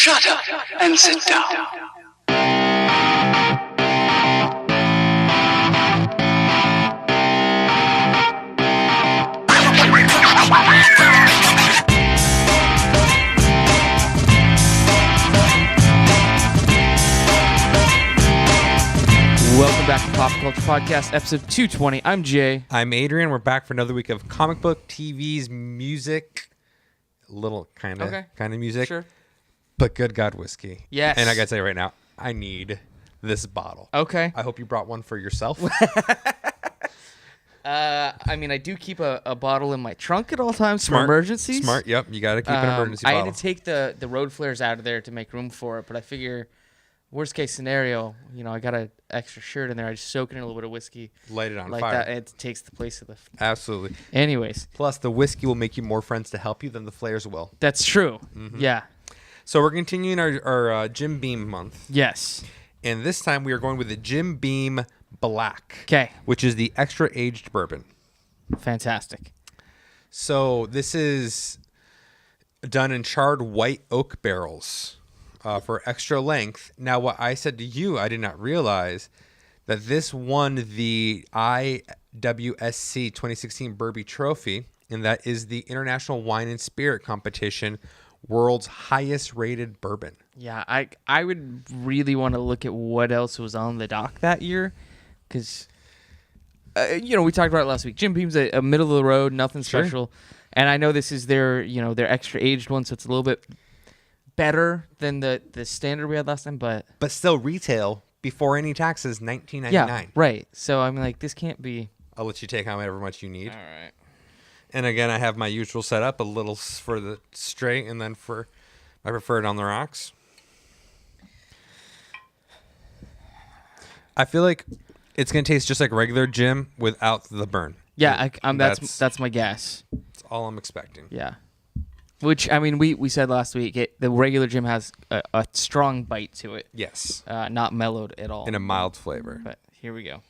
Shut up and sit down. Welcome back to Pop Culture Podcast, episode 220. I'm Jay. I'm Adrian. We're back for another week of comic book, TVs, music, little kind of music. Sure. But good God, whiskey. Yes. And I gotta tell you right now, I need this bottle. Okay. I hope you brought one for yourself. I do keep a bottle in my trunk at all times for emergencies. Smart. Yep. You gotta keep an emergency I bottle. had to take the road flares out of there to make room for it, but I figure worst case scenario, I got an extra shirt in there. I just soak it in a little bit of whiskey. Light it on like fire. That. It takes the place of the... Absolutely. Anyways. Plus, the whiskey will make you more friends to help you than the flares will. That's true. Mm-hmm. Yeah. So we're continuing our Jim Beam month. Yes. And this time we are going with the Jim Beam Black. Okay. Which is the extra aged bourbon. Fantastic. So this is done in charred white oak barrels for extra length. Now, what I said to you, I did not realize that this won the IWSC 2016 Burby Trophy, and that is the International Wine and Spirit Competition, world's highest rated bourbon. Yeah, I would really want to look at what else was on the dock that year, because we talked about it last week. Jim Beam's a middle of the road, nothing special, and I know this is their extra aged one, so it's a little bit better than the standard we had last time, but still retail before any taxes, $19.99. Yeah, right. So I'm like, this can't be. I'll let you take however much you need. All right. And again, I have my usual setup, a little for the straight and then for my preferred on the rocks. I feel like it's going to taste just like regular Jim without the burn. Yeah, that's my guess. That's all I'm expecting. Yeah. Which, we said last week, the regular Jim has a strong bite to it. Yes. Not mellowed at all. And a mild flavor. But here we go.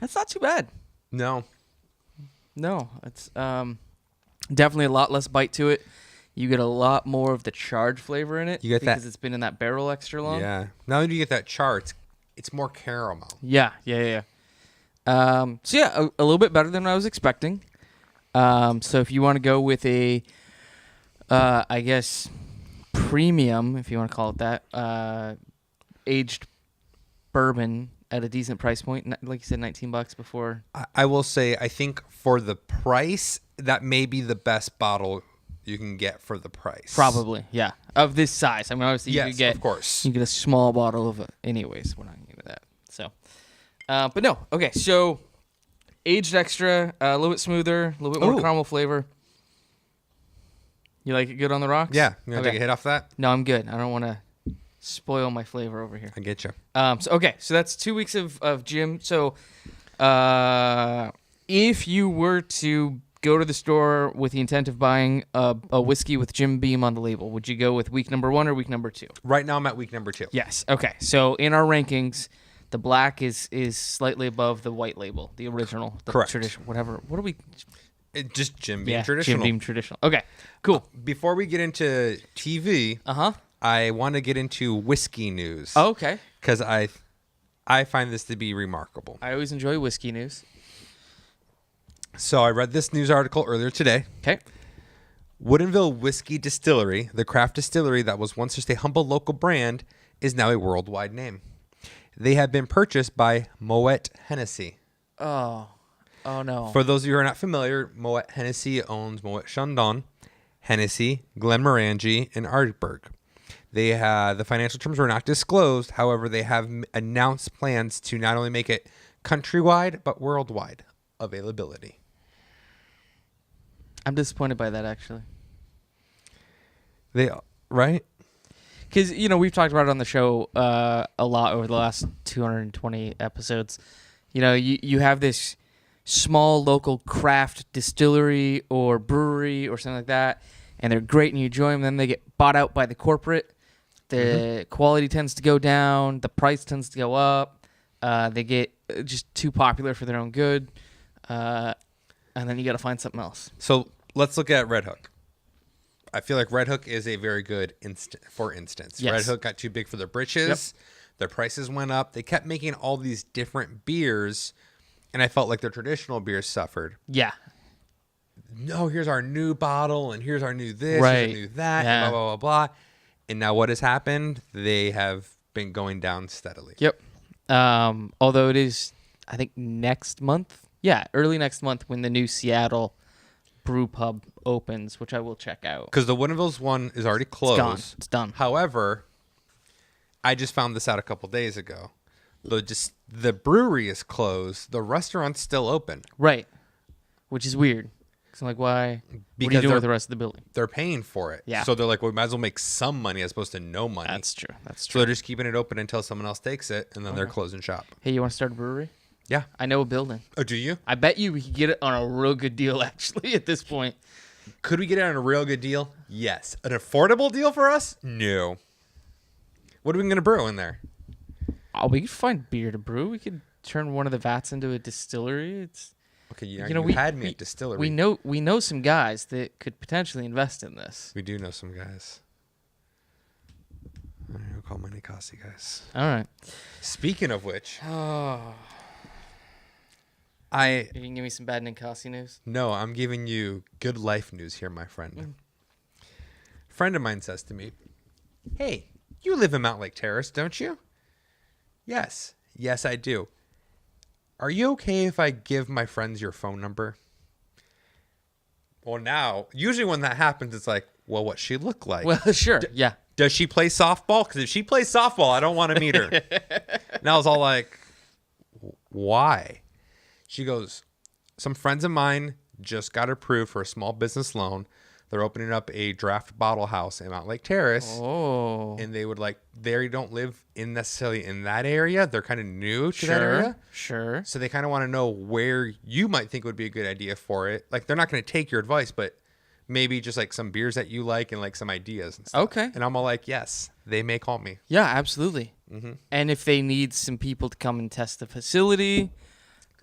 That's not too bad. No. It's definitely a lot less bite to it. You get a lot more of the charred flavor in it. You get because it's been in that barrel extra long. Yeah. Not only do you get that char, it's more caramel. Yeah. A little bit better than I was expecting. So if you want to go with a, I guess, premium, if you want to call it that, aged bourbon at a decent price point, like you said, $19 before. I will say, I think for the price, that may be the best bottle you can get for the price. Probably, yeah. Of this size. Obviously, yes, you could get, of course. You get a small bottle of it. Anyways, we're not going to get into that. So, but no. Okay, so aged extra, a little bit smoother, a little bit more caramel flavor. You like it good on the rocks? Yeah. You want to take a hit off that? No, I'm good. I don't want to spoil my flavor over here. I get you. So that's 2 weeks of Jim. So if you were to go to the store with the intent of buying a whiskey with Jim Beam on the label, would you go with week number 1 or week number 2? Right now I'm at week number 2. Yes. Okay. So in our rankings, the black is slightly above the white label, the original, the correct, traditional, whatever. What are we? Just Jim Beam traditional. Jim Beam traditional. Okay. Cool. Before we get into TV, I want to get into whiskey news. Oh, okay. Because I find this to be remarkable. I always enjoy whiskey news. So I read this news article earlier today. Okay. Woodinville Whiskey Distillery, the craft distillery that was once just a humble local brand, is now a worldwide name. They have been purchased by Moet Hennessy. Oh no. For those of you who are not familiar, Moet Hennessy owns Moet Chandon, Hennessy, Glenmorangie, and Ardbeg. The financial terms were not disclosed. However, they have announced plans to not only make it countrywide, but worldwide availability. I'm disappointed by that, actually. Right? Because, we've talked about it on the show a lot over the last 220 episodes. You have this small local craft distillery or brewery or something like that, and they're great and you enjoy them. Then they get bought out by the corporate. The quality tends to go down. The price tends to go up. They get just too popular for their own good. and then you got to find something else. So let's look at Red Hook. I feel like Red Hook is a very good for instance. Yes. Red Hook got too big for their britches. Yep. Their prices went up. They kept making all these different beers, and I felt like their traditional beers suffered. Yeah. No, here's our new bottle, and here's our new this, Right. here's our new that, Yeah. and blah, blah, blah, blah. And now what has happened? They have been going down steadily. Yep. Although it is, I think, next month. Yeah, early next month when the new Seattle brew pub opens, which I will check out. Because the Woodinville's one is already closed. It's done. However, I just found this out a couple days ago. The brewery is closed. The restaurant's still open. Right. Which is weird. Because I'm like, why? What are Because you doing they're- with the rest of the building? They're paying for it. Yeah. So they're like, well, we might as well make some money as opposed to no money. That's true. So they're just keeping it open until someone else takes it, and then they're closing shop. Hey, you want to start a brewery? Yeah. I know a building. Oh, do you? I bet you we could get it on a real good deal, actually, at this point. Could we get it on a real good deal? Yes. An affordable deal for us? No. What are we going to brew in there? Oh, we could find beer to brew. We could turn one of the vats into a distillery. It's Okay, you we had me at distillery. We know some guys that could potentially invest in this. We do know some guys. I'm going to call my Nikasi guys. All right. Speaking of which, Oh, you you can give me some bad Ninkasi news. I'm giving you good life news here, my friend. A friend of mine says to me, "Hey, you live in Mount Lake Terrace, don't you?" Yes. Yes, I do. Are you okay if I give my friends your phone number? Well, now, usually when that happens, it's like, well, what's she look like? Well, sure. Yeah. Does she play softball? Because if she plays softball, I don't want to meet her. And I was all like, why? She goes, some friends of mine just got approved for a small business loan. They're opening up a draft bottle house in Mount Lake Terrace. Oh. And they would they don't live necessarily in that area. They're kind of new to that area. Sure. So they kind of want to know where you might think would be a good idea for it. Like, they're not going to take your advice, but maybe just like some beers that you like and like some ideas and stuff. Okay. And I'm all like, yes, they may call me. Yeah, absolutely. Mm-hmm. And if they need some people to come and test the facility,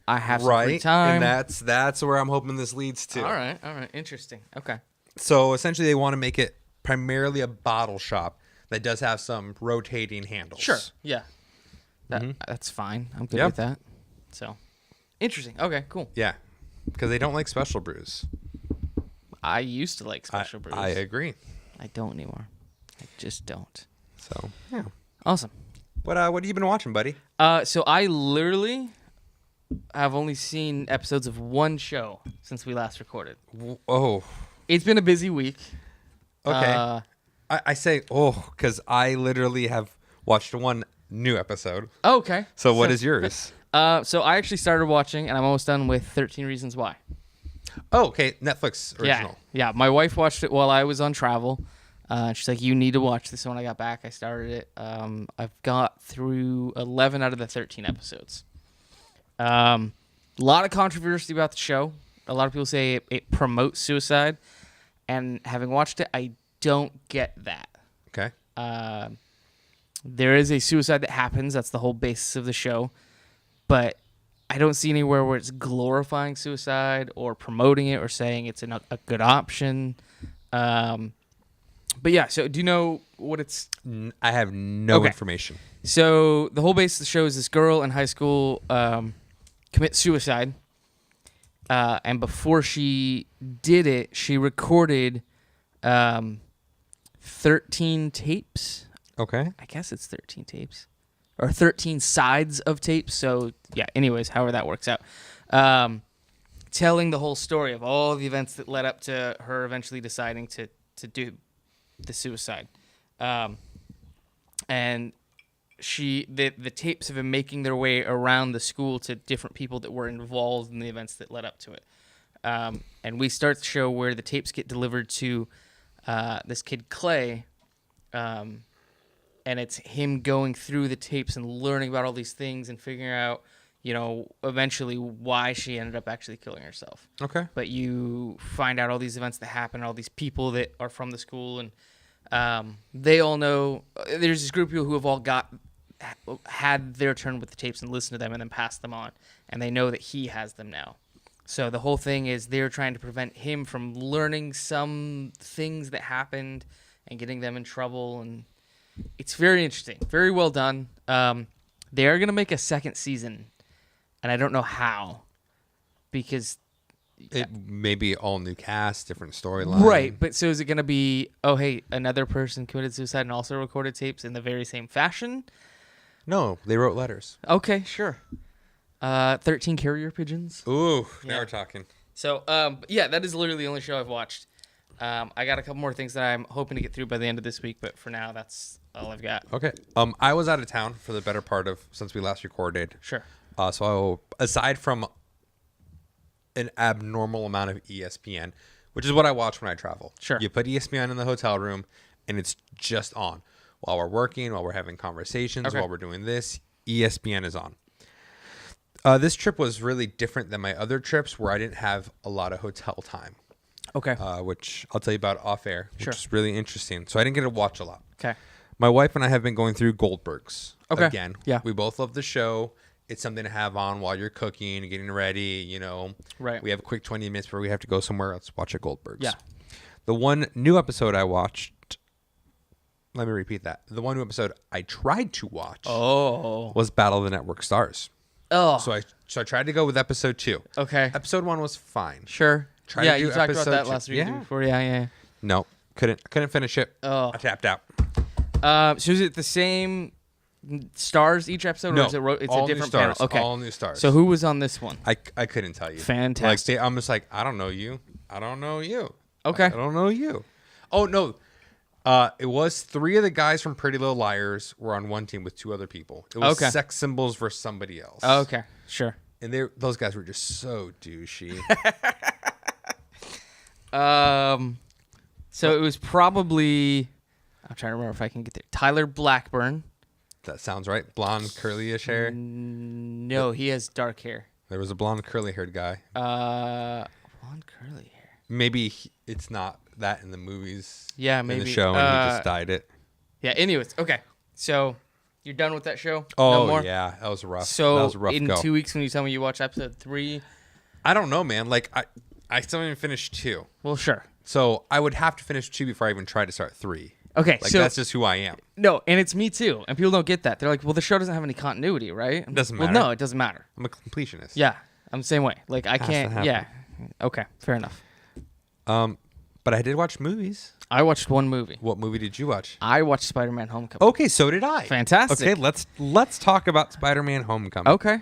I have some free time. And that's where I'm hoping this leads to. All right. Interesting. Okay. So essentially they want to make it primarily a bottle shop that does have some rotating handles. Sure. Yeah. That's fine. I'm good Yep. with that. So, interesting. Okay, cool. Yeah. Because they don't like special brews. I used to like special brews. I agree. I don't anymore. I just don't. So, yeah. Awesome. What have you been watching, buddy? So I literally have only seen episodes of one show since we last recorded. Oh. It's been a busy week. Okay. I say, because I literally have watched one new episode. Okay. So what is yours? So I actually started watching, and I'm almost done with 13 Reasons Why. Oh, okay. Netflix original. Yeah. My wife watched it while I was on travel. She's like, you need to watch this. When I got back, I started it. I've got through 11 out of the 13 episodes. A lot of controversy about the show. A lot of people say it promotes suicide. And having watched it, I don't get that. Okay. There is a suicide that happens. That's the whole basis of the show. But I don't see anywhere where it's glorifying suicide or promoting it or saying it's a good option. But yeah, so do you know what it's... I have no Okay. information. So the whole basis of the show is this girl in high school commits suicide. And before she did it, she recorded 13 tapes. Okay. I guess it's 13 tapes. Or 13 sides of tapes. So, yeah, anyways, however that works out. Telling the whole story of all the events that led up to her eventually deciding to do the suicide. And the tapes have been making their way around the school to different people that were involved in the events that led up to it. And we start the show where the tapes get delivered to this kid, Clay, and it's him going through the tapes and learning about all these things and figuring out, eventually why she ended up actually killing herself. Okay. But you find out all these events that happen, all these people that are from the school, and they all know. There's this group of people who have all had their turn with the tapes and listened to them and then passed them on, and they know that he has them now. So the whole thing is they're trying to prevent him from learning some things that happened and getting them in trouble. And it's very interesting. Very well done. They are going to make a second season, and I don't know how, because It may be all new cast, different storyline. right. But so is it going to be, oh, hey, another person committed suicide and also recorded tapes in the very same fashion? No, they wrote letters. Okay, sure. 13 carrier pigeons. Ooh, now Yeah. we're talking. So, yeah, that is literally the only show I've watched. I got a couple more things that I'm hoping to get through by the end of this week, but for now, that's all I've got. Okay. I was out of town for the better part of since we last recorded. Sure. So aside from an abnormal amount of ESPN, which is what I watch when I travel. Sure. You put ESPN in the hotel room, and it's just on while we're working, while we're having conversations, Okay. while we're doing this. ESPN is on. This trip was really different than my other trips, where I didn't have a lot of hotel time. Okay. Which I'll tell you about off air, which Sure. is really interesting. So I didn't get to watch a lot. Okay. My wife and I have been going through Goldbergs. Okay. Again. Yeah. We both love the show. It's something to have on while you're cooking and getting ready, you know. Right. We have a quick 20 minutes where we have to go somewhere. Let's watch a Goldbergs. Yeah. The one new episode I watched, let me repeat that. The one new episode I tried to watch Oh. was Battle of the Network Stars. Oh. So I tried to go with episode 2. Okay. Episode 1 was fine. Sure. Try yeah, to do you talked about episode that two. last week Yeah. before. Yeah. No, couldn't finish it. Oh. I tapped out. So is it the same stars each episode, No, or is it's all a different new stars. panel? Okay. All new stars. So who was on this one? I couldn't tell you. Fantastic. Like I'm just like, I don't know you. I don't know you. Okay. I don't know you. Oh no. It was 3 of the guys from Pretty Little Liars were on one team with 2 other people. It was Okay. sex symbols versus somebody else. Oh, okay. Sure. And those guys were just so douchey. So it was probably, I'm trying to remember if I can get there. Tyler Blackburn. That sounds right. Blonde, curly-ish hair. No, he has dark hair. There was a blonde, curly-haired guy. Blonde curly hair. Maybe it's not that in the movies. Yeah, In maybe. the show, and he just dyed it. Yeah. Anyways, okay. So you're done with that show? Oh No more? yeah, that was rough. So that was a rough in go. 2 weeks, when you tell me you watch episode 3, I don't know, man. Like I still haven't finished 2. well, sure. So I would have to finish 2 before I even try to start 3. Okay. Like so that's just who I am. no, and it's me too. And people don't get that. They're like, well, the show doesn't have any continuity, right? It doesn't Well, matter. no, it doesn't matter. I'm a completionist. Yeah, I'm the same way. Like I Has to can't. happen. Yeah. Okay. Fair enough. But I did watch movies. I watched one movie. What movie did you watch? I watched Spider-Man: Homecoming. Okay, so did I. Fantastic. Okay, let's talk about Spider-Man: Homecoming. Okay.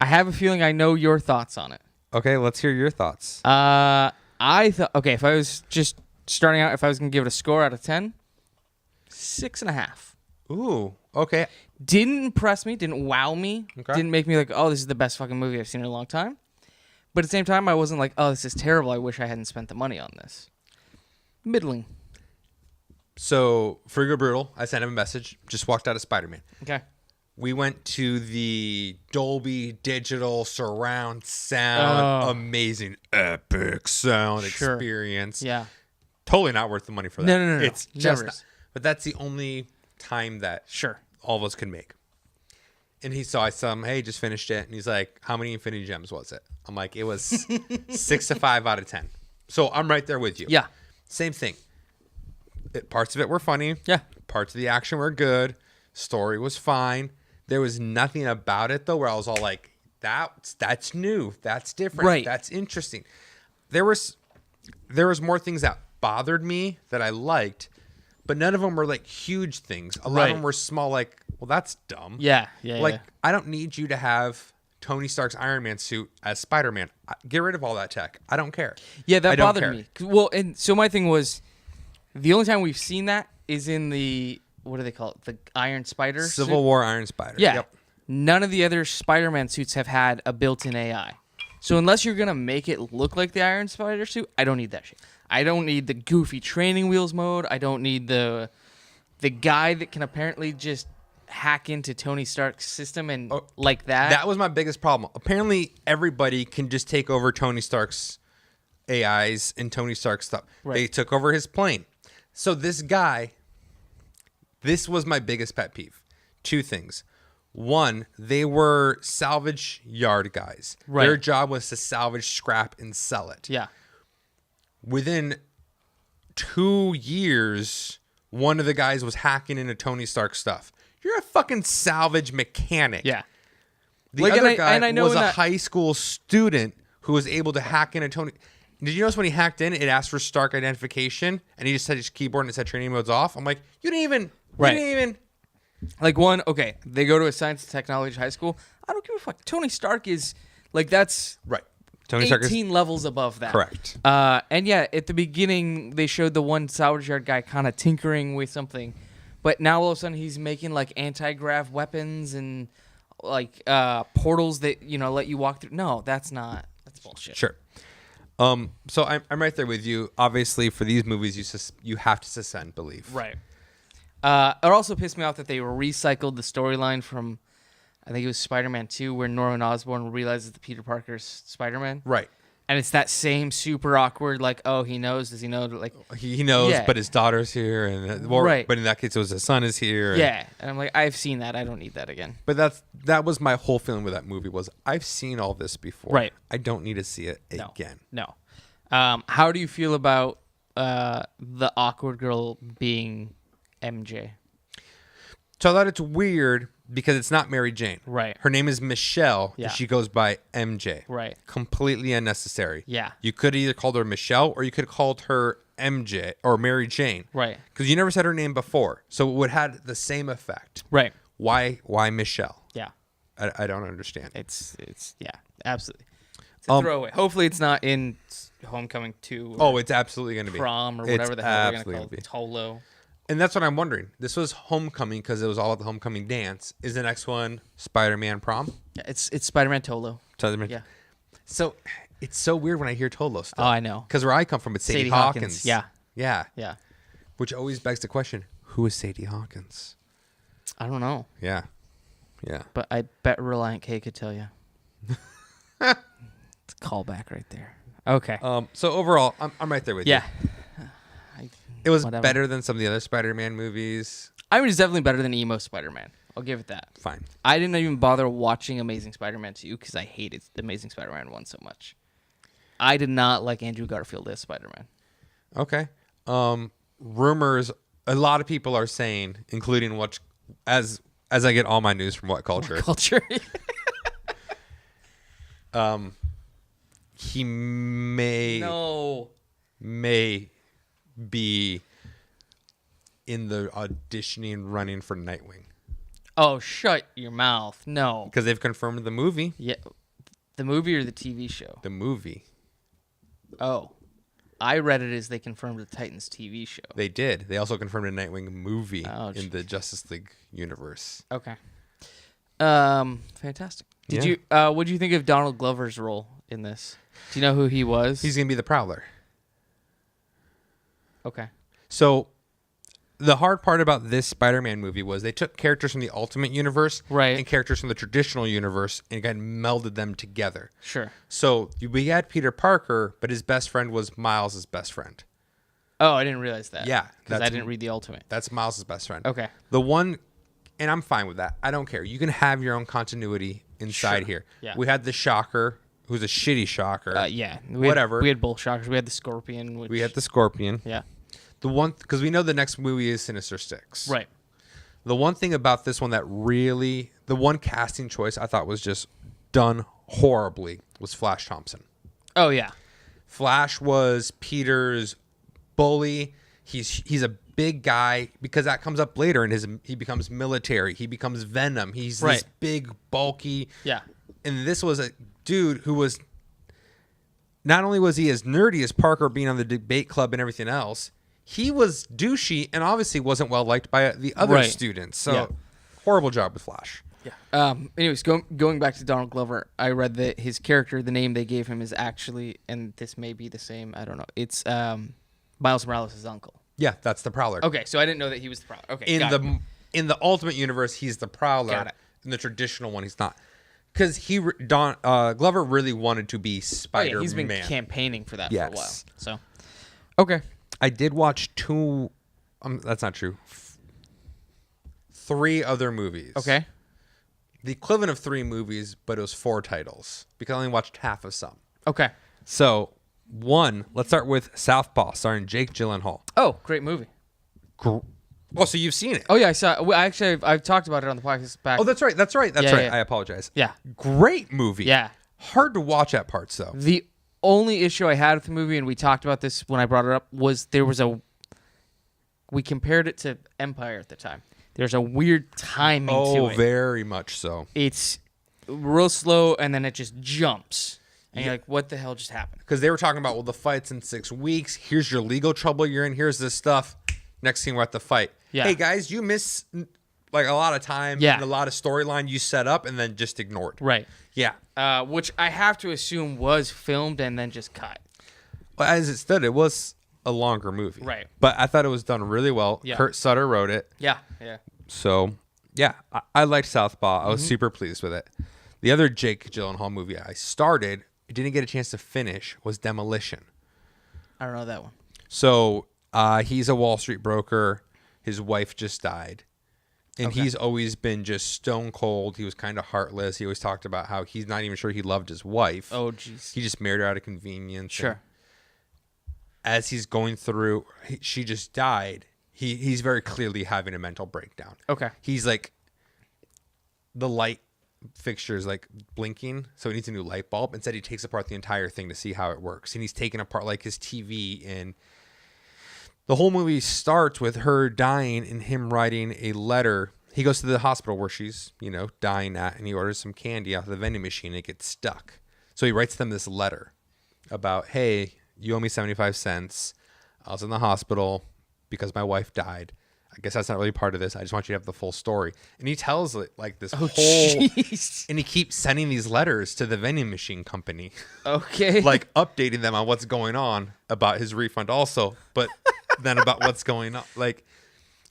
I have a feeling I know your thoughts on it. Okay, let's hear your thoughts. I thought, okay, if I was just starting out, if I was going to give it a score out of 10, 6.5. Ooh, okay. Didn't impress me, didn't wow me, Okay. didn't make me like, oh, this is the best fucking movie I've seen in a long time. But at the same time, I wasn't like, oh, this is terrible. I wish I hadn't spent the money on this. Middling. So, Frigo Brutal, I sent him a message. Just walked out of Spider-Man. Okay. We went to the Dolby Digital Surround Sound, Oh. amazing, epic sound Sure. experience. Yeah. Totally not worth the money for that. No. It's just Never. not. But that's the only time that Sure. all of us can make. And I saw him, hey, just finished it. And he's like, how many Infinity Gems was it? I'm like, it was 6 to 5 out of 10. So I'm right there with you. Yeah. Same thing. Parts of it were funny. Yeah. Parts of the action were good. Story was fine. There was nothing about it, though, where I was all like, that's new. That's different. Right. That's interesting. There was more things that bothered me that I liked, but none of them were like huge things. A lot Right. of them were small, like, well, that's dumb. Yeah. Like, I don't need you to have Tony Stark's Iron Man suit as Spider-Man. Get rid of all that tech. I don't care. Yeah, I that don't bothered care. me. Well, and so my thing was, the only time we've seen that is in the, what do they call it? The Iron Spider Civil suit? War Iron Spider. Yeah. Yep. None of the other Spider-Man suits have had a built-in AI. So unless you're going to make it look like the Iron Spider suit, I don't need that shit. I don't need the goofy training wheels mode. I don't need the guy that can apparently just hack into Tony Stark's system and like that. That was my biggest problem. Apparently, everybody can just take over Tony Stark's AIs and Tony Stark's stuff. Right. They took over his plane. So this guy, this was my biggest pet peeve. 2 things. One, they were salvage yard guys. Right. Their job was to salvage scrap and sell it. Yeah. Within 2 years, one of the guys was hacking into Tony Stark's stuff. You're a fucking salvage mechanic. Yeah. The other guy was a high school student who was able to hack into Tony. Did you notice when he hacked in, it asked for Stark identification, and he just said his keyboard and it said training mode's off? I'm like, you didn't even. Like okay, they go to a science and technology high school. I don't give a fuck. Tony Stark is, like, that's Right. Tony Stark 18 levels above that. Correct. And yeah, at the beginning, they showed the one salvage yard guy kind of tinkering with something. But now all of a sudden, he's making, like, anti-grav weapons and, like, portals that, let you walk through. No, that's bullshit. Sure. So I'm right there with you. Obviously, for these movies, you have to suspend belief. Right. It also pissed me off that they recycled the storyline from, I think it was Spider-Man 2, where Norman Osborn realizes that Peter Parker's Spider-Man. Right. And it's that same super awkward, like, oh, he knows. Does he know? Like, he knows, yeah. But his daughter's here, and right. But in that case, it was his son is here. Yeah, and I'm like, I've seen that. I don't need that again. But that was my whole feeling with that movie was I've seen all this before. Right. I don't need to see it again. No. How do you feel about the awkward girl being MJ? So I thought it's weird because it's not Mary Jane. Right. Her name is Michelle. Yeah. And she goes by MJ. Right. Completely unnecessary. Yeah. You could either called her Michelle or you could have called her MJ or Mary Jane. Right. Because you never said her name before. So it would have had the same effect. Right. Why Michelle? Yeah. I don't understand. It's yeah, absolutely. It's a throwaway. Hopefully it's not in Homecoming 2. Oh, it's absolutely going to be. Prom or whatever the hell they're going to call it. Tolo. And that's what I'm wondering. This was Homecoming because it was all at the Homecoming dance. Is the next one Spider-Man Prom? Yeah, it's Spider-Man Tolo. Spider-Man. Yeah. So it's so weird when I hear Tolo stuff. Oh, I know. Because where I come from, it's Sadie Hawkins. Yeah. Yeah. Yeah. Which always begs the question, who is Sadie Hawkins? I don't know. Yeah. Yeah. But I bet Reliant K could tell you. It's a callback right there. Okay. So overall, I'm right there with you. Yeah. It was Whatever. better than some of the other Spider-Man movies. I mean, it's definitely better than emo Spider-Man. I'll give it that. Fine. I didn't even bother watching Amazing Spider-Man 2 because I hated Amazing Spider-Man 1 so much. I did not like Andrew Garfield as Spider-Man. Okay. Rumors, a lot of people are saying, including what, as I get all my news from What Culture. He may be in the auditioning running for Nightwing. Oh, shut your mouth. No. Because they've confirmed the movie. Yeah. The movie or the TV show? The movie. Oh. I read it as they confirmed the Titans TV show. They did. They also confirmed a Nightwing movie geez. in the Justice League universe. Okay. Fantastic. What do you think of Donald Glover's role in this? Do you know who he was? He's going to be the Prowler. Okay. So the hard part about this Spider-Man movie was they took characters from the Ultimate Universe and characters from the traditional universe and again melded them together. Sure. So we had Peter Parker, but his best friend was Miles' best friend. Oh, I didn't realize that. Yeah. Because I didn't read the Ultimate. That's Miles' best friend. Okay. The one, and I'm fine with that. I don't care. You can have your own continuity inside here. Yeah. We had the Shocker, who's a shitty Shocker. Yeah. Whatever. We had both Shockers. We had the Scorpion. We had the Scorpion. Yeah. The one, because we know the next movie is Sinister Six. Right. The one thing about this one that really, the one casting choice I thought was just done horribly was Flash Thompson. Oh, yeah. Flash was Peter's bully. He's a big guy because that comes up later in he becomes military. He becomes Venom. He's this big, bulky. Yeah. And this was a dude who was, not only was he as nerdy as Parker being on the debate club and everything else, he was douchey and obviously wasn't well liked by the other students. So horrible job with Flash. Yeah. Anyways, going back to Donald Glover, I read that his character, the name they gave him is actually, and this may be the same, I don't know. It's Miles Morales' uncle. Yeah, that's the Prowler. Okay, so I didn't know that he was the Prowler. Okay, in the Ultimate Universe, he's the Prowler. Got it. In the traditional one, he's not. Because Glover really wanted to be Spider-Man. He's been campaigning for that for a while. So, okay. I did watch two. That's not true. 3 other movies. Okay. the equivalent of 3 movies, but it was 4 titles because I only watched half of some. Okay. So, let's start with Southpaw, starring Jake Gyllenhaal. Oh, great movie. Oh, so you've seen it? Oh yeah, I saw. I've talked about it on the podcast back. Oh, that's right. Yeah. I apologize. Yeah. Great movie. Yeah. Hard to watch at parts, though. The only issue I had with the movie, and we talked about this when I brought it up, was we compared it to Empire at the time. There's a weird timing to it. Oh, very much so. It's real slow, and then it just jumps. And you're like, what the hell just happened? Because they were talking about, well, the fight's in 6 weeks. Here's your legal trouble you're in. Here's this stuff. Next thing we're at the fight. Yeah. Hey, guys, you miss like a lot of time and a lot of storyline you set up and then just ignored. Right. Yeah. Which I have to assume was filmed and then just cut. Well, as it stood, it was a longer movie. Right. But I thought it was done really well. Yeah. Kurt Sutter wrote it. Yeah. So, yeah, I liked Southpaw. I was super pleased with it. The other Jake Gyllenhaal movie I didn't get a chance to finish, was Demolition. I don't know that one. So, he's a Wall Street broker. His wife just died. And he's always been just stone cold. He was kind of heartless. He always talked about how he's not even sure he loved his wife. Oh, jeez. He just married her out of convenience. Sure. As he's going through, she just died. He's very clearly having a mental breakdown. Okay. He's like, the light fixture is like blinking, so he needs a new light bulb. Instead, he takes apart the entire thing to see how it works. And he's taking apart like his TV, and the whole movie starts with her dying and him writing a letter. He goes to the hospital where she's, dying at, and he orders some candy off the vending machine, and it gets stuck. So he writes them this letter about, hey, you owe me 75 cents. I was in the hospital because my wife died. I guess that's not really part of this. I just want you to have the full story. And he tells it like this whole... Jeez. And he keeps sending these letters to the vending machine company. Okay. Like updating them on what's going on about his refund also, but then about what's going on. Like,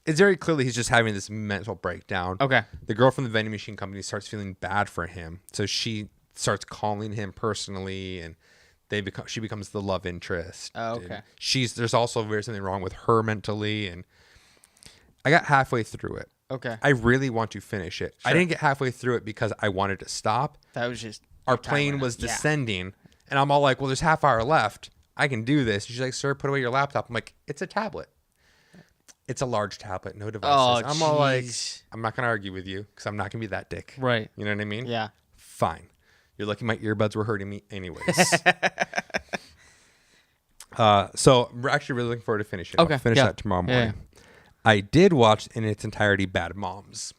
it's very clearly he's just having this mental breakdown. Okay. The girl from the vending machine company starts feeling bad for him. So she starts calling him personally, and she becomes the love interest. Oh, okay. There's also something wrong with her mentally, and I got halfway through it. Okay. I really want to finish it. Sure. I didn't get halfway through it because I wanted to stop. That was just... Our plane was descending, and I'm all like, well, there's half hour left. I can do this. She's like, sir, put away your laptop. I'm like, it's a tablet. It's a large tablet, no devices. Oh, I'm all like, jeez. I'm not going to argue with you because I'm not going to be that dick. Right. You know what I mean? Yeah. Fine. You're lucky my earbuds were hurting me anyways. So we're actually really looking forward to finishing. Okay. I'll finish that tomorrow morning. Yeah. I did watch in its entirety Bad Moms.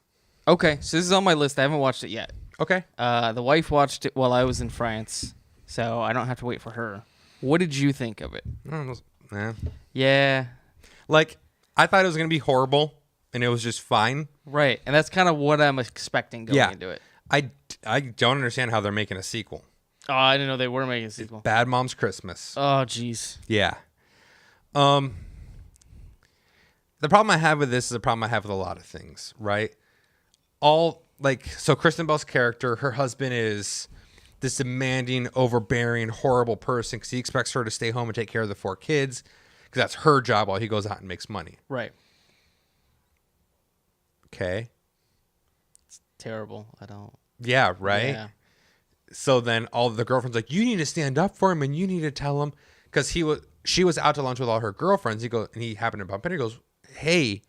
Okay, so this is on my list. I haven't watched it yet. Okay. The wife watched it while I was in France, so I don't have to wait for her. What did you think of it? Yeah. Like, I thought it was going to be horrible, and it was just fine. Right, and that's kind of what I'm expecting going into it. I don't understand how they're making a sequel. Oh, I didn't know they were making a sequel. Bad Moms Christmas. Oh, jeez. Yeah. The problem I have with this is a problem I have with a lot of things, right? So Kristen Bell's character, her husband is this demanding, overbearing, horrible person because he expects her to stay home and take care of the 4 kids because that's her job while he goes out and makes money. Right. Okay. It's terrible. I don't... Yeah, right? Yeah. So then all the girlfriends like, you need to stand up for him and you need to tell him because she was out to lunch with all her girlfriends. He happened to bump into her. He goes, hey,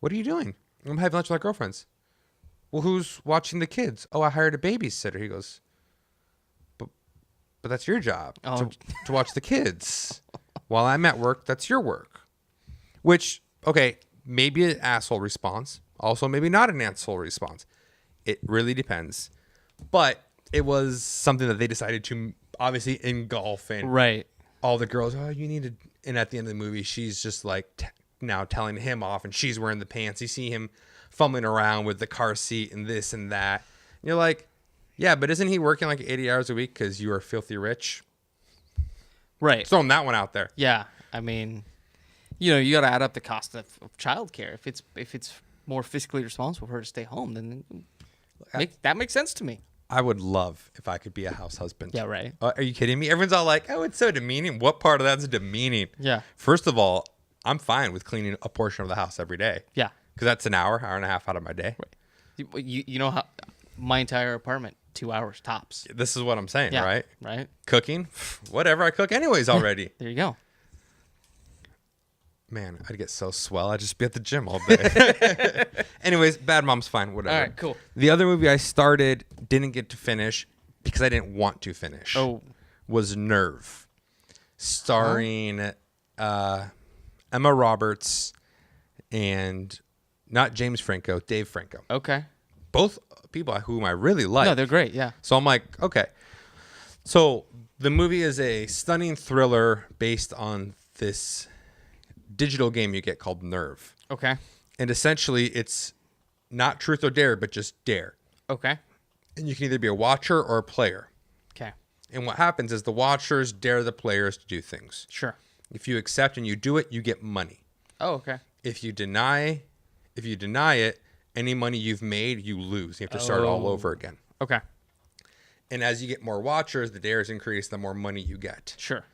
what are you doing? I'm having lunch with my girlfriends. Well, who's watching the kids? Oh, I hired a babysitter. He goes, but that's your job to watch the kids. While I'm at work, that's your work. Which, okay, maybe an asshole response. Also, maybe not an asshole response. It really depends. But it was something that they decided to obviously engulf in. Right. All the girls, oh, you need to... And at the end of the movie, she's just like... now telling him off, and she's wearing the pants. You see him fumbling around with the car seat and this and that. And you're like, yeah, but isn't he working like 80 hours a week because you are filthy rich? Right. Throwing that one out there. Yeah. I mean, you got to add up the cost of childcare. If it's more fiscally responsible for her to stay home, then that makes sense to me. I would love if I could be a house husband. Yeah, right. Are you kidding me? Everyone's all like, oh, it's so demeaning. What part of that's demeaning? Yeah. First of all, I'm fine with cleaning a portion of the house every day. Yeah. Because that's an hour and a half out of my day. Right. You know how my entire apartment 2 hours tops. This is what I'm saying, Yeah, right? right. Cooking, whatever. I cook anyways already. There you go. Man, I'd get so swell. I'd just be at the gym all day. Anyways, Bad Mom's fine. Whatever. All right, cool. The other movie I started, didn't get to finish because I didn't want to finish. Oh. Was Nerve, starring Emma Roberts and not James Franco, Dave Franco. Okay. Both people whom I really like. No, they're great. Yeah. So I'm like, okay. So the movie is a stunning thriller based on this digital game you get called Nerve. Okay. And essentially it's not truth or dare, but just dare. Okay. And you can either be a watcher or a player. Okay. And what happens is the watchers dare the players to do things. Sure. If you accept and you do it, you get money. Oh, okay. If you deny it, any money you've made, you lose. You have to start all over again. Okay. And as you get more watchers, the dares increase, the more money you get. Sure.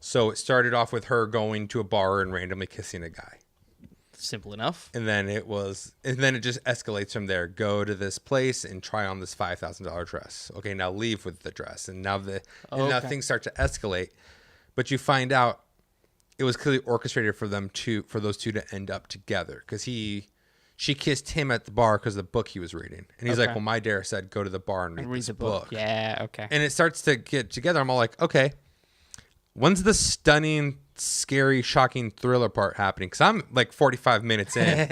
So it started off with her going to a bar and randomly kissing a guy. Simple enough. And then it just escalates from there. Go to this place and try on this $5,000 dress. Okay, now leave with the dress. And now now things start to escalate. But you find out it was clearly orchestrated for those two to end up together, because she kissed him at the bar because of the book he was reading. And he's like, well, my dare said go to the bar and read this the book. Yeah, okay. And it starts to get together. I'm all like, okay, when's the stunning, scary, shocking thriller part happening? Because I'm like 45 minutes in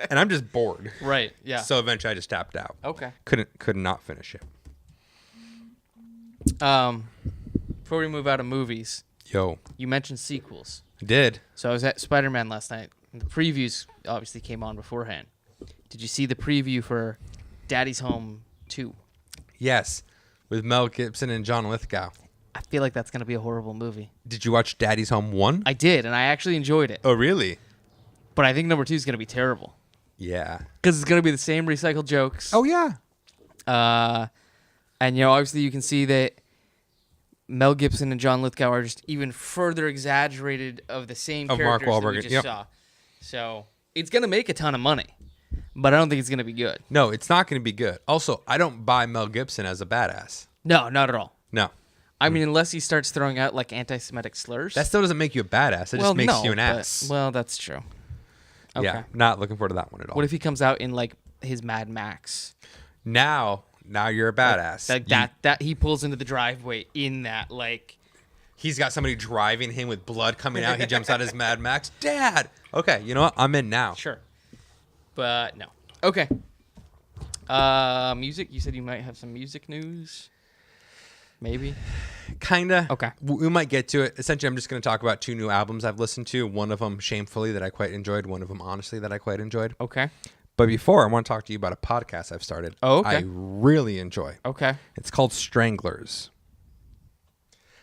and I'm just bored. Right, yeah. So eventually I just tapped out. Okay. Could not finish it. Before we move out of movies, you mentioned sequels. I did. So I was at SpiderMan last night. And the previews obviously came on beforehand. Did you see the preview for Daddy's Home 2? Yes, with Mel Gibson and John Lithgow. I feel like that's going to be a horrible movie. Did you watch Daddy's Home 1? I did, and I actually enjoyed it. Oh, really? But I think number 2 is going to be terrible. Yeah. Because it's going to be the same recycled jokes. Oh, yeah. And, obviously you can see that Mel Gibson and John Lithgow are just even further exaggerated of the same Of Mark characters that we Wahlberg, just yep. saw. So it's going to make a ton of money, but I don't think it's going to be good. No, it's not going to be good. Also, I don't buy Mel Gibson as a badass. No, not at all. No. I mean, unless he starts throwing out like anti-Semitic slurs. That still doesn't make you a badass. It just makes you an ass. Well, that's true. Okay. Yeah, not looking forward to that one at all. What if he comes out in like his Mad Max? Now you're a badass. Like that he pulls into the driveway in that like. He's got somebody driving him with blood coming out. He jumps out as Mad Max. Dad. Okay, you know what? I'm in now. Sure. But no. Okay. Music. You said you might have some music news. Maybe. Kinda. Okay. We might get to it. Essentially, I'm just going to talk about 2 new albums I've listened to. One of them shamefully that I quite enjoyed. One of them honestly that I quite enjoyed. Okay. But before, I want to talk to you about a podcast I've started. Oh, okay. I really enjoy. Okay. It's called Stranglers.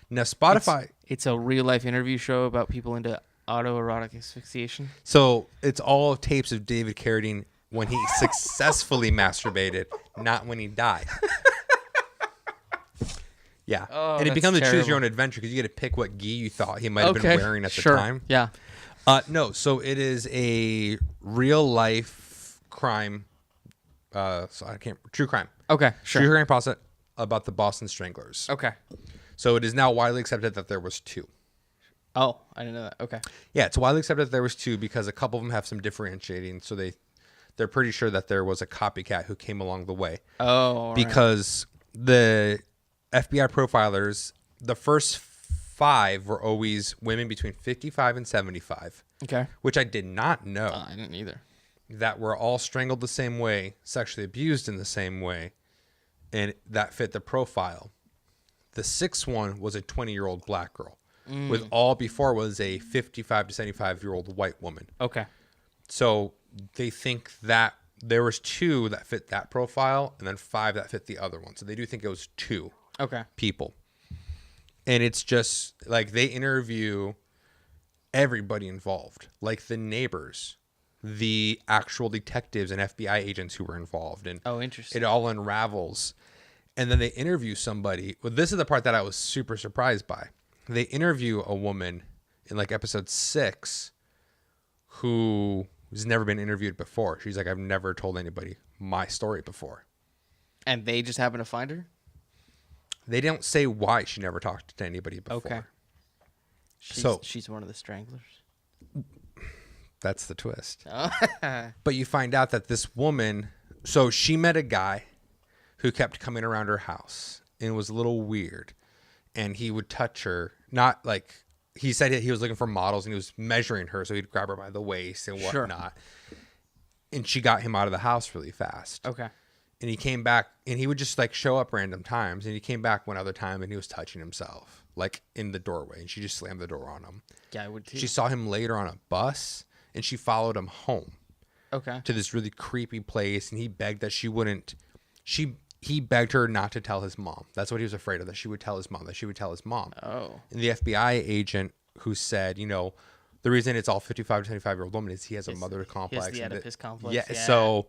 Now, Spotify. It's a real life interview show about people into autoerotic asphyxiation. So it's all tapes of David Carradine when he successfully masturbated, not when he died. Yeah. Oh, and it that's becomes a choose terrible. your own adventure because you get to pick what gi you thought he might have been wearing at the time. Yeah. No, so it is a real life crime. True crime. Okay. Sure. True crime process about the Boston Stranglers. Okay. So it is now widely accepted that there was 2. Oh, I didn't know that. Okay. Yeah, it's widely accepted that there was 2 because a couple of them have some differentiating. So they're pretty sure that there was a copycat who came along the way. Oh. All because the FBI profilers, the first 5 were always women between 55 and 75. Okay. Which I did not know. I didn't either. That were all strangled the same way, sexually abused in the same way, and that fit the profile. The 6th one was a 20-year-old black girl. With all before was a 55 to 75-year-old white woman. Okay. So they think that there was 2 that fit that profile and then 5 that fit the other one. So they do think it was 2 people. And it's just like they interview everybody involved, like the neighbors, the actual detectives and FBI agents who were involved. And interesting. It all unravels. And then they interview somebody. Well, this is the part that I was super surprised by. They interview a woman in like episode 6 who has never been interviewed before. She's like, I've never told anybody my story before. And they just happen to find her? They don't say why she never talked to anybody before. Okay. She's one of the Stranglers. That's the twist. Oh. But you find out that this woman, so she met a guy who kept coming around her house and it was a little weird. And he would touch her, not like, he said he was looking for models and he was measuring her. So he'd grab her by the waist and whatnot. Sure. And she got him out of the house really fast. Okay. And he came back and he would just like show up random times. And he came back one other time and he was touching himself like in the doorway. And she just slammed the door on him. Yeah, I would too. She saw him later on a bus and she followed him home. Okay. To this really creepy place. And he begged that she wouldn't, he begged her not to tell his mom. That's what he was afraid of, that she would tell his mom, that she would tell his mom. Oh. And the FBI agent who said, you know, the reason it's all 55 to 75-year-old woman is he has a mother complex. He has the Oedipus complex. Yeah. So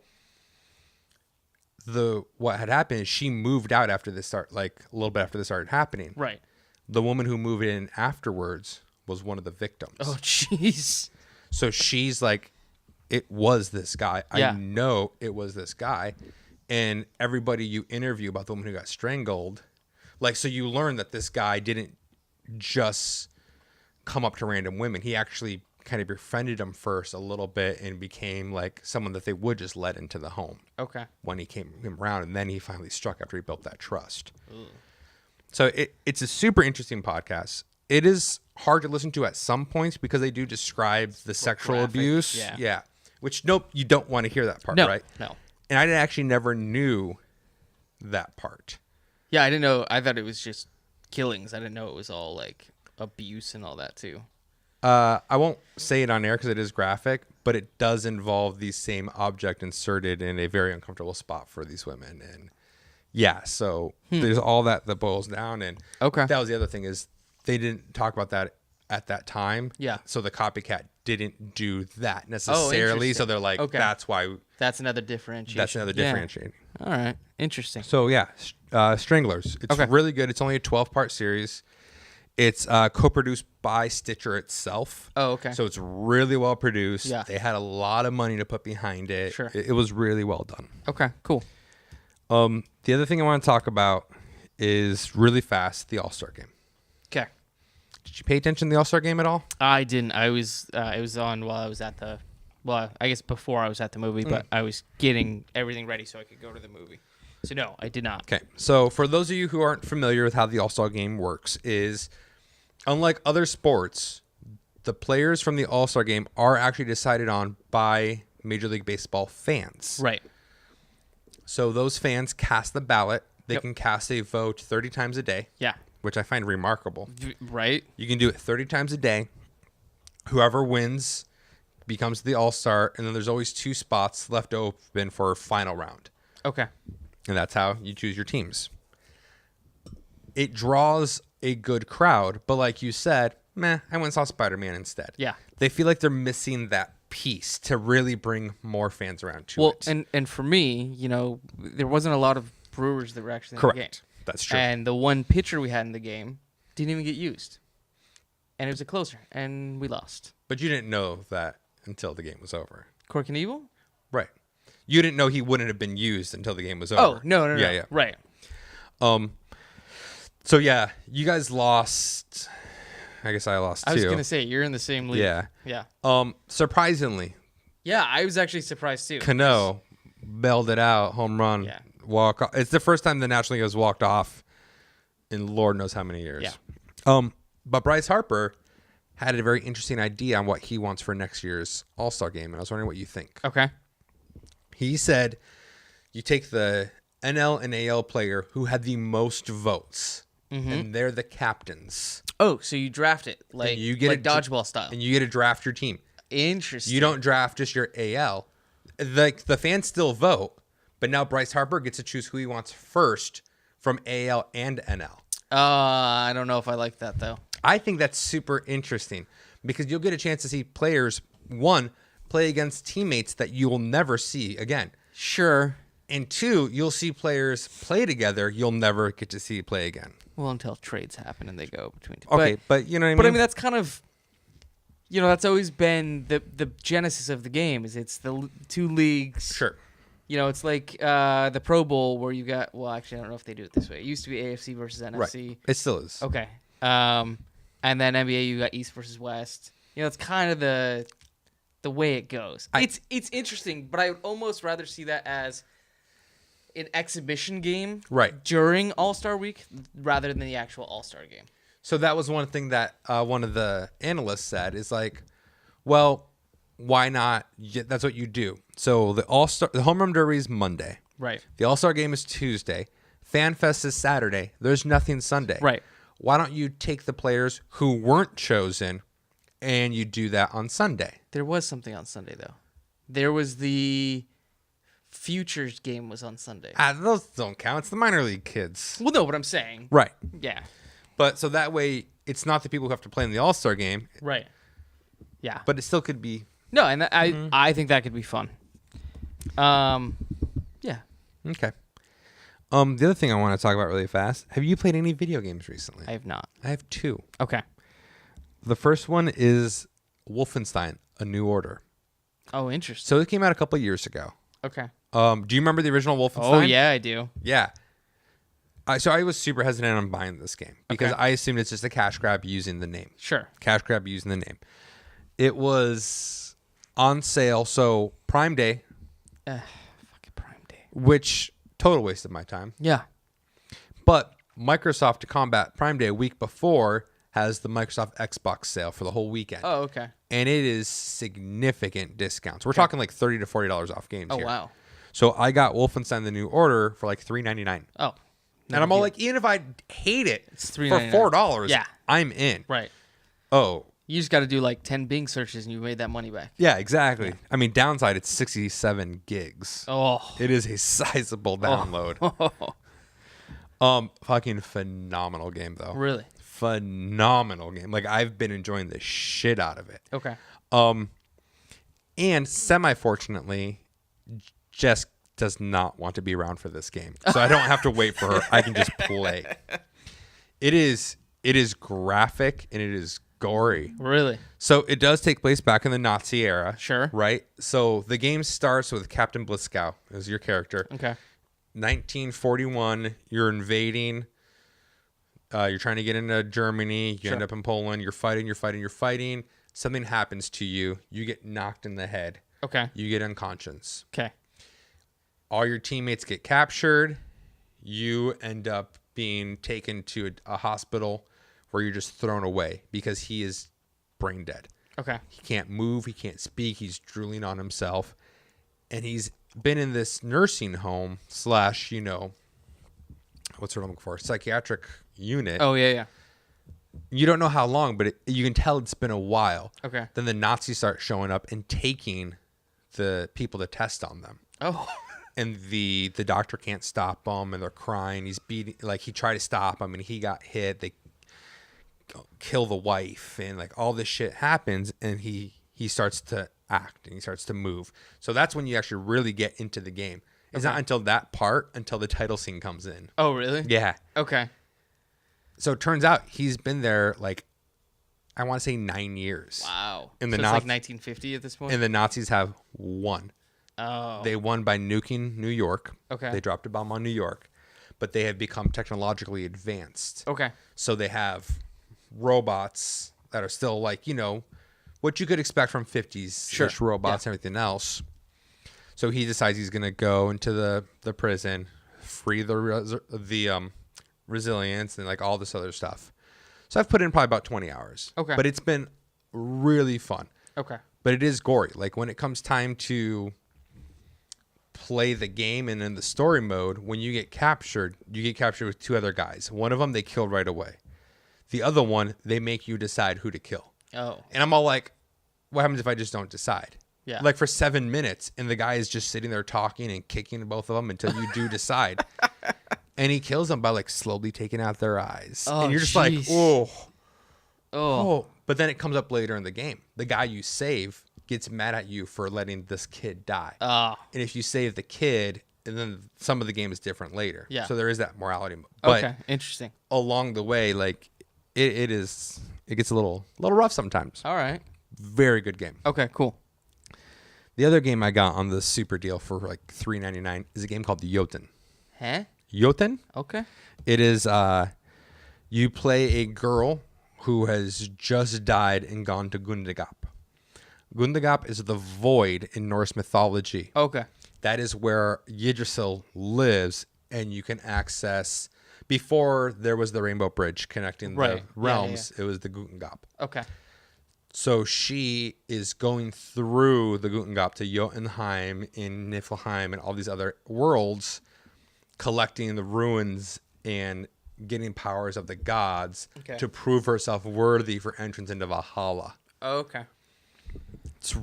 what had happened is she moved out after this a little bit after this started happening. Right. The woman who moved in afterwards was one of the victims. Oh, jeez. So she's like, it was this guy. Yeah. I know it was this guy. And everybody you interview about the woman who got strangled, like, so you learn that this guy didn't just come up to random women. He actually kind of befriended them first a little bit and became like someone that they would just let into the home. Okay. When he came around, and then he finally struck after he built that trust. Ooh. So it's a super interesting podcast. It is hard to listen to at some points because they do describe the sexual graphic. abuse. Yeah. Which, nope, you don't want to hear that part, right? No. And I actually never knew that part. Yeah, I didn't know. I thought it was just killings. I didn't know it was all like abuse and all that too. I won't say it on air because it is graphic, but it does involve the same object inserted in a very uncomfortable spot for these women. And yeah, so there's all that boils down. And okay, that was the other thing is they didn't talk about that at that time. Yeah. So the copycat didn't do that necessarily. So they're like, that's why. That's another differentiation. That's another differentiating. Yeah. All right. Interesting. So yeah, Stranglers. It's really good. It's only a 12-part series. It's co-produced by Stitcher itself. Oh, okay. So it's really well produced. Yeah. They had a lot of money to put behind it. Sure. It was really well done. Okay, cool. The other thing I want to talk about is really fast, the AllStar Game. Okay. Did you pay attention to the AllStar Game at all? I didn't. I was it was on while I was at the I guess before I was at the movie, but I was getting everything ready so I could go to the movie. So no, I did not. Okay. So for those of you who aren't familiar with how the AllStar Game works is unlike other sports, the players from the AllStar Game are actually decided on by Major League Baseball fans. Right. So those fans cast the ballot. They can cast a vote 30 times a day. Yeah. Which I find remarkable. Right. You can do it 30 times a day. Whoever wins becomes the All-Star, and then there's always 2 spots left open for final round. Okay. And that's how you choose your teams. It draws a good crowd, but like you said, I went and saw SpiderMan instead. Yeah. They feel like they're missing that piece to really bring more fans around to it. Well, and for me, there wasn't a lot of Brewers that were actually in the game. That's true. And the one pitcher we had in the game didn't even get used. And it was a closer, and we lost. But you didn't know that until the game was over. Cork and Evil? Right. You didn't know he wouldn't have been used until the game was over. Oh, no. Yeah. Right. So, yeah, you guys lost. I guess I lost, too. I was going to say, you're in the same league. Yeah. Surprisingly. Yeah, I was actually surprised, too. Cano bailed it out, home run. Yeah. Walk off. It's the first time the National League has walked off in Lord knows how many years. Yeah. But Bryce Harper had a very interesting idea on what he wants for next year's All-Star Game, and I was wondering what you think. Okay. He said you take the NL and AL player who had the most votes, and they're the captains. Oh, so you draft it like dodgeball style. And you get to draft your team. Interesting. You don't draft just your AL. The fans still vote, but now Bryce Harper gets to choose who he wants first from AL and NL. I don't know if I like that, though. I think that's super interesting because you'll get a chance to see players, one, play against teammates that you will never see again. Sure. And 2, you'll see players play together you'll never get to see play again. Well, until trades happen and they go between two. Okay, but you know what I mean? But I mean, that's kind of, that's always been the genesis of the game is it's the 2 leagues. Sure. It's like the Pro Bowl where you got. Well, actually, I don't know if they do it this way. It used to be AFC versus NFC. Right. It still is. Okay. And then NBA, you got East versus West. It's kind of the way it goes. It's interesting, but I would almost rather see that as an exhibition game during All-Star Week rather than the actual All-Star game. So that was one thing that one of the analysts said is like, well, why not? That's what you do. So the home run derby is Monday. Right. The All-Star game is Tuesday. Fan Fest is Saturday. There's nothing Sunday. Right. Why don't you take the players who weren't chosen and you do that on Sunday? There was something on Sunday, though. There was the Futures game was on Sunday. Those don't count. It's the minor league kids. Well, no, what I'm saying. Right. Yeah. But so that way, it's not the people who have to play in the All-Star game. Right. Yeah. But it still could be. No, and I think that could be fun. Yeah. Okay. The other thing I want to talk about really fast. Have you played any video games recently? I have not. I have two. Okay. The first one is Wolfenstein, A New Order. Oh, interesting. So it came out a couple years ago. Okay. Do you remember the original Wolfenstein? Oh, yeah, I do. Yeah. So I was super hesitant on buying this game because I assumed it's just a cash grab using the name. Sure. Cash grab using the name. It was on sale, so Prime Day. Fucking Prime Day. Which, total waste of my time. Yeah. But Microsoft, to combat Prime Day a week before, has the Microsoft Xbox sale for the whole weekend. Oh, okay. And it is significant discounts. We're talking like $30 to $40 off games here. Oh, wow. So I got Wolfenstein The New Order for like $3.99. Oh. And I'm all like, even if I hate it It's for $3.99. $4, Yeah. I'm in. Right. Oh. You just got to do like 10 Bing searches and you made that money back. Yeah, exactly. Yeah. I mean, downside, it's 67 gigs. Oh. It is a sizable download. Fucking phenomenal game, though. Really? Phenomenal game. Like, I've been enjoying the shit out of it. Okay. And semi-fortunately, Jess does not want to be around for this game. So I don't have to wait for her. I can just play. It is graphic and it is gory. Really? So it does take place back in the Nazi era. Sure. Right? So the game starts with Captain Blitzkow as your character. Okay. 1941, you're invading. You're trying to get into Germany. You end up in Poland. You're fighting. Something happens to you. You get knocked in the head. Okay. You get unconscious. Okay. All your teammates get captured. You end up being taken to a hospital where you're just thrown away because he is brain dead. Okay. He can't move. He can't speak. He's drooling on himself. And he's been in this nursing home / what's what I'm looking for? Psychiatric unit. Oh, yeah. You don't know how long, but you can tell it's been a while. Okay. Then the Nazis start showing up and taking the people to test on them. Oh. And the doctor can't stop them, and they're crying. He's beating, like, he tried to stop him, and he got hit. They kill the wife, and like all this shit happens, and he starts to act and he starts to move. So that's when you actually really get into the game. It's not until that part, until the title scene comes in. Oh, really? Yeah. Okay. So it turns out he's been there, like, I want to say 9 years. Wow. And so it's like 1950 at this point? And the Nazis have won. Oh. They won by nuking New York. Okay. They dropped a bomb on New York. But they have become technologically advanced. Okay. So they have robots that are still like, what you could expect from 50s robots and everything else. So he decides he's going to go into the prison, free the resilience and like all this other stuff. So I've put in probably about 20 hours. Okay. But it's been really fun. Okay. But it is gory. Like when it comes time to play the game and in the story mode, when you get captured with two other guys. One of them they killed right away. The other one, they make you decide who to kill. Oh. And I'm all like, what happens if I just don't decide? Yeah. Like for 7 minutes, and the guy is just sitting there talking and kicking both of them until you do decide. And he kills them by like slowly taking out their eyes. Oh, and you're just like, oh. But then it comes up later in the game. The guy you save gets mad at you for letting this kid die. Oh. And if you save the kid, and then some of the game is different later. Yeah. So there is that morality. But okay, interesting. Along the way, like it gets a little rough sometimes. All right. Very good game. Okay, cool. The other game I got on the super deal for like $3.99 is a game called Jochen. Huh? Jochen? Okay. It is you play a girl who has just died and gone to Gundagap. Gundagap is the void in Norse mythology. Okay. That is where Yggdrasil lives, and you can access. Before there was the Rainbow Bridge connecting the realms, it was the Gundagap. Okay. So she is going through the Gundagap to Jotunheim in Niflheim and all these other worlds, collecting the ruins and getting powers of the gods to prove herself worthy for entrance into Valhalla. Okay. It's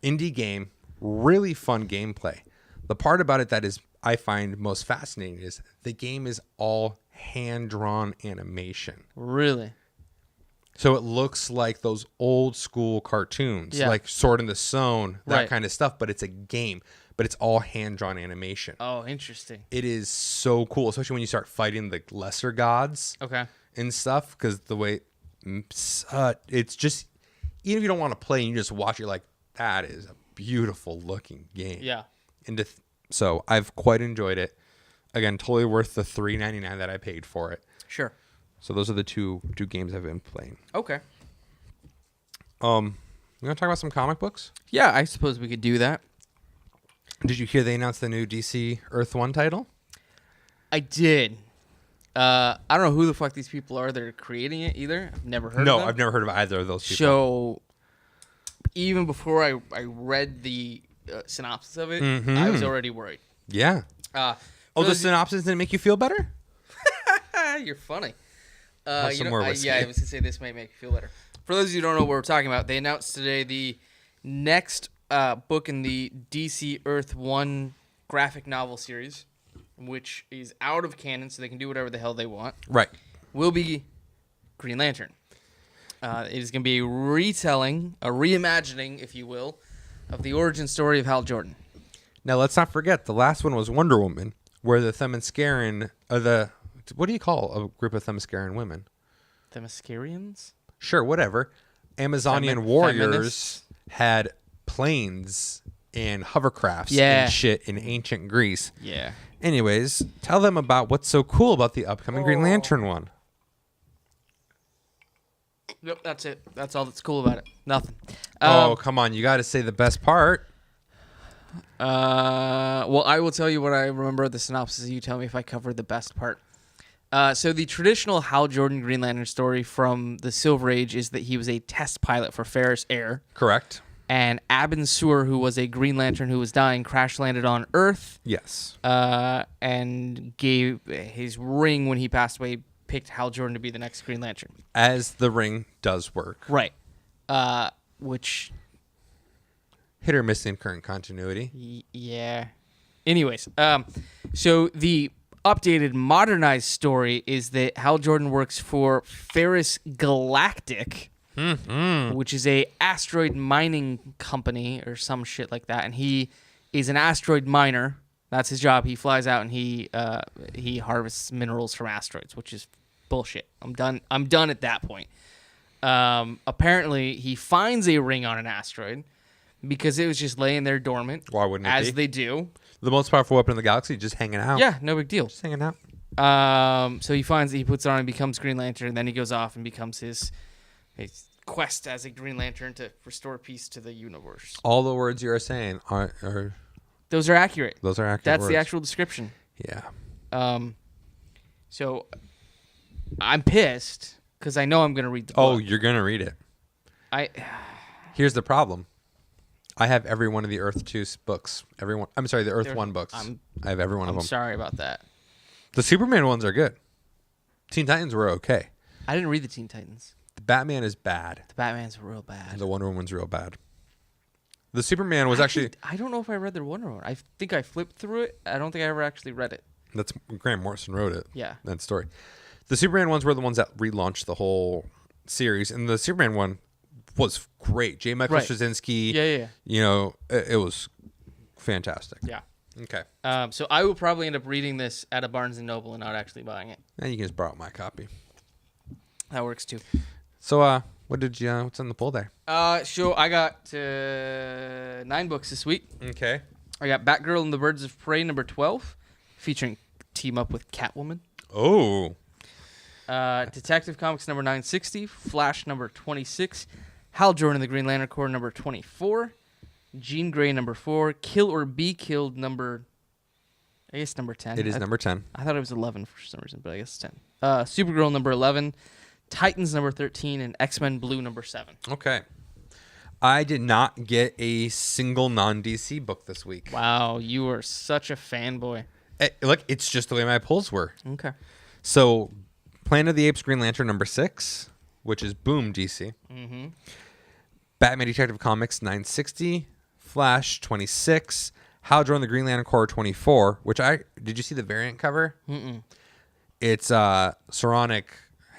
indie game, really fun gameplay. The part about it that is I find most fascinating is the game is all hand-drawn animation. Really? So it looks like those old school cartoons, like Sword in the Stone, that kind of stuff, but it's a game. But it's all hand-drawn animation. Oh, interesting. It is so cool, especially when you start fighting the lesser gods and stuff, because the way it's just, even if you don't want to play and you just watch, you're like, that is a beautiful looking game. Yeah. And so I've quite enjoyed it. Again, totally worth the $3.99 that I paid for it. Sure. So those are the two games I've been playing. Okay. You want to talk about some comic books? Yeah, I suppose we could do that. Did you hear they announced the new DC Earth 1 title? I did. I don't know who the fuck these people are that are creating it either. I've never heard of them. No, I've never heard of either of those people. So even before I read the synopsis of it, I was already worried. Yeah. The synopsis didn't make you feel better? You're funny. Some more whiskey. I was going to say this might make you feel better. For those of you who don't know what we're talking about, they announced today the next book in the DC Earth 1 graphic novel series, which is out of canon, so they can do whatever the hell they want. Right. Will be Green Lantern. It is going to be a retelling, a reimagining, if you will, of the origin story of Hal Jordan. Now, let's not forget, the last one was Wonder Woman, where the Themysciran, what do you call a group of Themysciran women? Themyscirians? Sure, whatever. Amazonian warriors had planes and hovercrafts and shit in ancient Greece. Yeah. Anyways, tell them about what's so cool about the upcoming Green Lantern one. Yep, that's it. That's all that's cool about it. Nothing. Come on. You got to say the best part. Well, I will tell you what I remember of the synopsis. You tell me if I covered the best part. So the traditional Hal Jordan Green Lantern story from the Silver Age is that he was a test pilot for Ferris Air. Correct. And Abin Sur, who was a Green Lantern who was dying, crash-landed on Earth. Yes. And gave his ring when he passed away, picked Hal Jordan to be the next Green Lantern. As the ring does work. Right. Which... hit or miss in current continuity. Yeah. Anyways, so the updated, modernized story is that Hal Jordan works for Ferris Galactic, which is a asteroid mining company or some shit like that, and he is an asteroid miner. That's his job. He flies out and he harvests minerals from asteroids, which is bullshit. I'm done at that point. Apparently, he finds a ring on an asteroid because it was just laying there dormant. Why wouldn't it be? As they do. The most powerful weapon in the galaxy, just hanging out. Yeah, no big deal. Just hanging out. So he finds it, he puts it on and becomes Green Lantern, and then he goes off and becomes his quest as a Green Lantern to restore peace to the universe. All the words you are saying are those are accurate. Those are accurate. That's words. the actual description. Yeah. So I'm pissed because I know I'm going to read the book. Oh, you're going to read it. Here's the problem. I have every one of the Earth 2 books. The Earth 1 books. I have every one of them. I'm sorry about that. The Superman ones are good. Teen Titans were okay. I didn't read the Teen Titans. The Batman is bad. The Batman's real bad. The Wonder Woman's real bad. The Superman was actually... I don't know if I read the Wonder Woman. I think I flipped through it. I don't think I ever actually read it. That's Grant Morrison wrote it. Yeah. That story. The Superman ones were the ones that relaunched the whole series. And the Superman one was great. J. Michael Straczynski. Yeah. You know, it was fantastic. Yeah. Okay. So I will probably end up reading this at a Barnes & Noble and not actually buying it. And you can just borrow my copy. That works too. So, What's on the poll there? So I got 9 books this week. Okay. I got Batgirl and the Birds of Prey number 12, featuring team up with Catwoman. Oh. Detective Comics number 960, Flash number 26, Hal Jordan and the Green Lantern Corps number 24, Jean Grey number 4, Kill or Be Killed number 10. It is number 10. I thought it was 11 for some reason, but I guess it's 10. Supergirl number 11, Titans number 13, and X-Men Blue number 7. Okay. I did not get a single non-DC book this week. Wow, you are such a fanboy. Look, it's just the way my polls were. Okay. So, Planet of the Apes Green Lantern number 6, which is Boom DC. Mm-hmm. Batman Detective Comics 960, Flash 26, Hal Jordan the Green Lantern Corps 24, which did you see the variant cover? Mm-mm. It's Saronic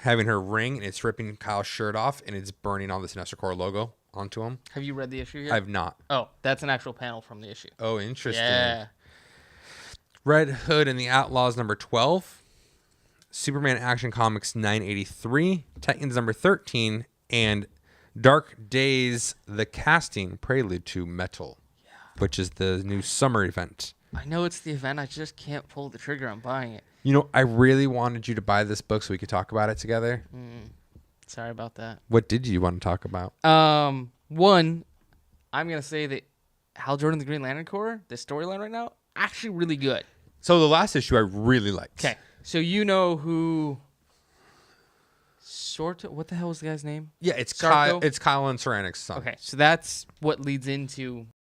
having her ring, and it's ripping Kyle's shirt off, and it's burning all the Sinestro Corps logo onto him. Have you read the issue yet? I've not. Oh, that's an actual panel from the issue. Oh, interesting. Yeah. Red Hood and the Outlaws number 12, Superman Action Comics 983, Titans number 13, and Dark Days, the casting prelude to Metal, which is the new summer event. I know it's the event. I just can't pull the trigger on buying it. You know, I really wanted you to buy this book so we could talk about it together. Sorry about that. What did you want to talk about? One, I'm going to say that Hal Jordan, the Green Lantern Corps, the storyline right now, actually really good. So the last issue I really liked. Okay. So you know who... What the hell was the guy's name? Yeah, it's Sarko? Kyle and Saranic's son. Okay, so that's what leads into